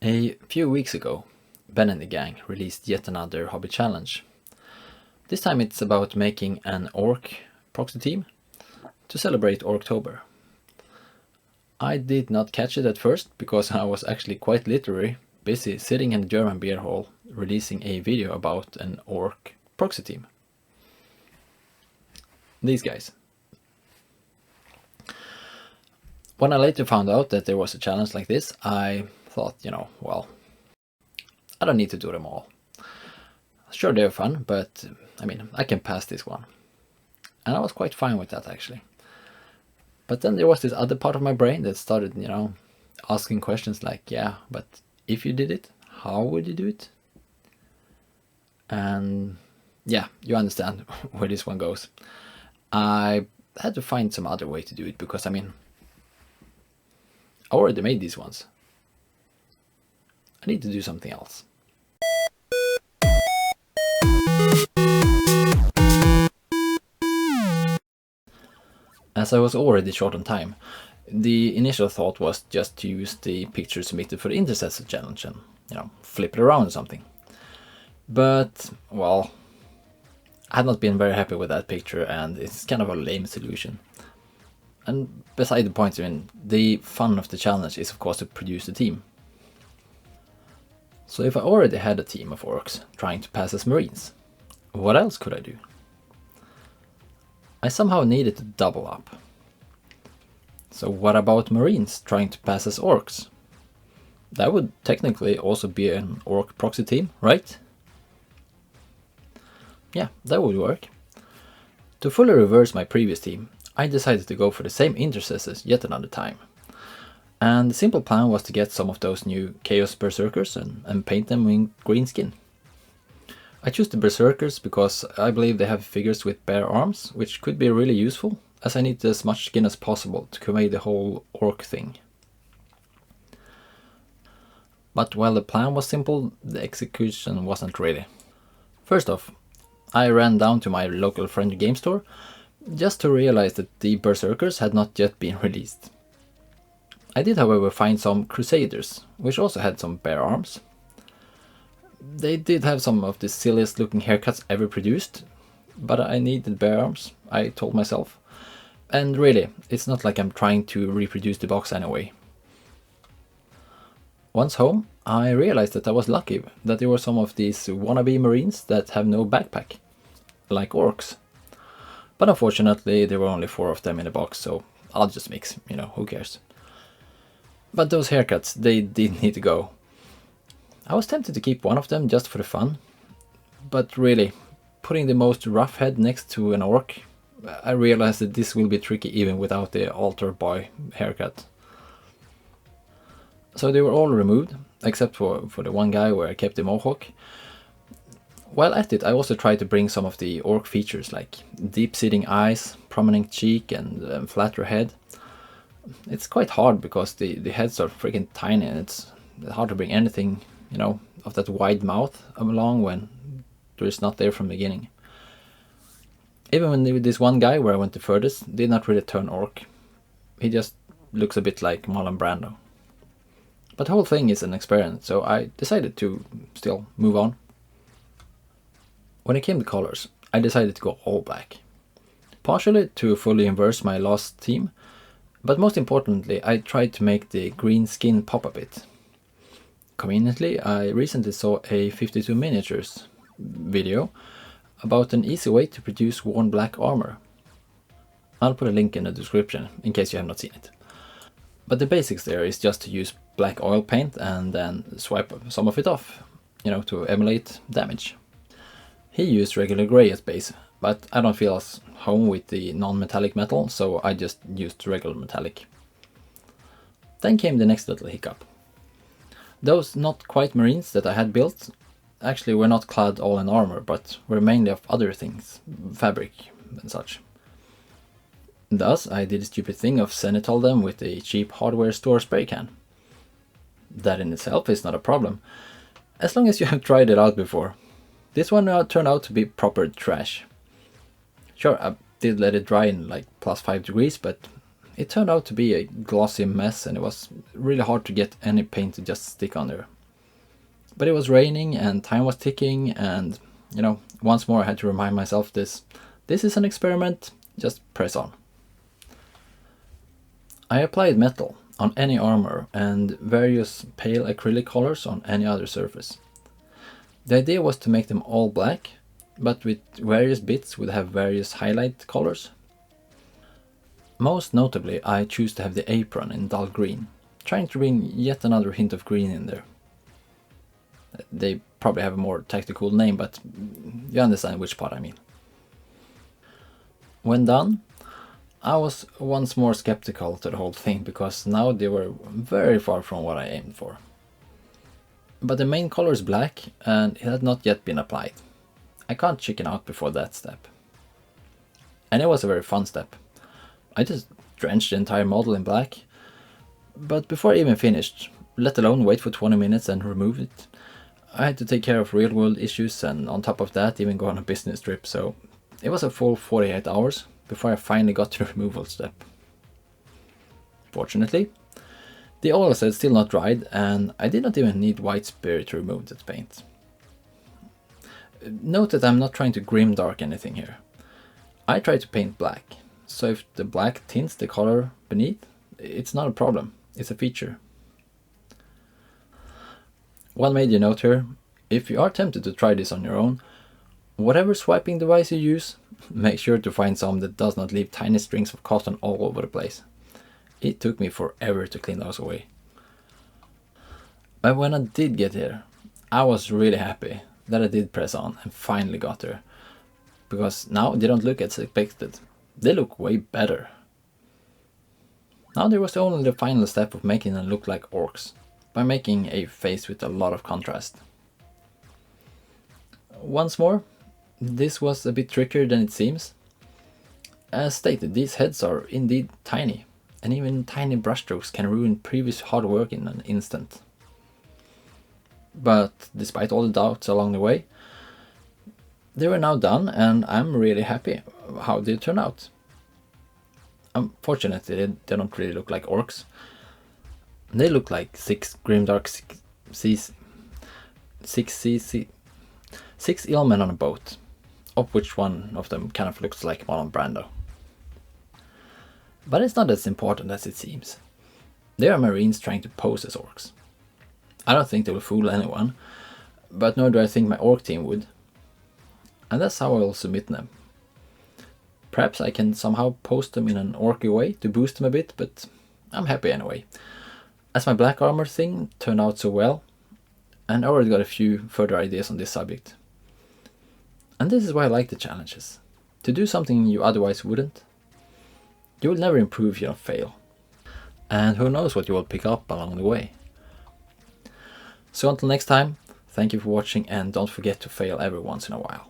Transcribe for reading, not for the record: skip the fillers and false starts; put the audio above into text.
A few weeks ago, Ben and the gang released yet another hobby challenge. This time it's about making an orc proxy team to celebrate Orktober. I did not catch it at first because I was actually quite literally busy sitting in a German beer hall releasing a video about an orc proxy team. These guys. When I later found out that there was a challenge like this, I thought, well, I don't need to do them all. Sure, they're fun, but I can pass this one. And I was quite fine with that, actually. But then there was this other part of my brain that started, asking questions like, yeah, but if you did it, how would you do it? And yeah, you understand where this one goes. I had to find some other way to do it because, I already made these ones. I need to do something else. As I was already short on time, the initial thought was just to use the picture submitted for the Orcessors challenge and, flip it around or something. But, well, I had not been very happy with that picture and it's kind of a lame solution. And beside the point, the fun of the challenge is of course to produce a team. So if I already had a team of orcs trying to pass as marines, what else could I do? I somehow needed to double up. So what about marines trying to pass as orcs? That would technically also be an orc proxy team, right? Yeah, that would work. To fully reverse my previous team, I decided to go for the same Orcessors yet another time. And the simple plan was to get some of those new Chaos Berserkers and paint them in green skin. I chose the Berserkers because I believe they have figures with bare arms, which could be really useful, as I need as much skin as possible to convey the whole orc thing. But while the plan was simple, the execution wasn't really. First off, I ran down to my local friendly game store just to realize that the Berserkers had not yet been released. I did, however, find some Crusaders, which also had some bare arms. They did have some of the silliest looking haircuts ever produced, but I needed bare arms, I told myself. And really, it's not like I'm trying to reproduce the box anyway. Once home, I realized that I was lucky that there were some of these wannabe marines that have no backpack, like orcs. But unfortunately, there were only 4 of them in the box, so I'll just mix, who cares. But those haircuts, they did need to go. I was tempted to keep one of them just for the fun, but really, putting the most rough head next to an orc, I realized that this will be tricky even without the altar boy haircut. So they were all removed, except for the one guy where I kept the mohawk. While at it, I also tried to bring some of the orc features like deep-sitting eyes, prominent cheek and flatter head. It's quite hard because the heads are freaking tiny and it's hard to bring anything, of that wide mouth along when it's not there from the beginning. Even when this one guy where I went the furthest did not really turn orc. He just looks a bit like Marlon Brando. But the whole thing is an experiment, so I decided to still move on. When it came to colors, I decided to go all black. Partially to fully inverse my last team, but most importantly, I tried to make the green skin pop a bit. Conveniently, I recently saw a 52 miniatures video about an easy way to produce worn black armor. I'll put a link in the description in case you have not seen it. But the basics there is just to use black oil paint and then swipe some of it off, to emulate damage. He used regular grey as base, but I don't feel as home with the non-metallic metal, so I just used regular metallic. Then came the next little hiccup. Those not quite marines that I had built actually were not clad all in armor, but were mainly of other things, fabric and such. Thus, I did a stupid thing of zenithal them with a cheap hardware store spray can. That in itself is not a problem, as long as you have tried it out before. This one turned out to be proper trash. Sure, I did let it dry in like +5 degrees, but it turned out to be a glossy mess and it was really hard to get any paint to just stick on there. But it was raining and time was ticking, and you know, once more I had to remind myself this is an experiment, just press on. I applied metal on any armor and various pale acrylic colors on any other surface. The idea was to make them all black, but with various bits would have various highlight colors. Most notably, I choose to have the apron in dull green, trying to bring yet another hint of green in there. They probably have a more tactical name, but you understand which part I mean. When done, I was once more skeptical to the whole thing, because now they were very far from what I aimed for. But the main color is black, and it had not yet been applied. I can't chicken out before that step. And it was a very fun step. I just drenched the entire model in black, but before I even finished, let alone wait for 20 minutes and remove it, I had to take care of real world issues, and on top of that even go on a business trip, so it was a full 48 hours before I finally got to the removal step. Fortunately, the oil had still not dried, and I did not even need white spirit to remove that paint. Note that I'm not trying to grimdark anything here. I try to paint black, so if the black tints the color beneath, it's not a problem, it's a feature. One major note here: if you are tempted to try this on your own, whatever swiping device you use, make sure to find some that does not leave tiny strings of cotton all over the place. It took me forever to clean those away. But when I did get here, I was really happy that I did press on and finally got there, because now they don't look as expected, they look way better. Now there was only the final step of making them look like orcs, by making a face with a lot of contrast. Once more, this was a bit trickier than it seems. As stated, these heads are indeed tiny, and even tiny brushstrokes can ruin previous hard work in an instant. But despite all the doubts along the way, they were now done, and I'm really happy how they turn out. Unfortunately, they don't really look like orcs. They look like six eelmen on a boat, of which one of them kind of looks like Marlon Brando. But it's not as important as it seems. They are marines trying to pose as orcs. I don't think they will fool anyone, but nor do I think my orc team would. And that's how I will submit them. Perhaps I can somehow post them in an orky way to boost them a bit, but I'm happy anyway, as my black armor thing turned out so well, and I already got a few further ideas on this subject. And this is why I like the challenges. To do something you otherwise wouldn't. You will never improve if you don't fail. And who knows what you will pick up along the way. So until next time, thank you for watching, and don't forget to fail every once in a while.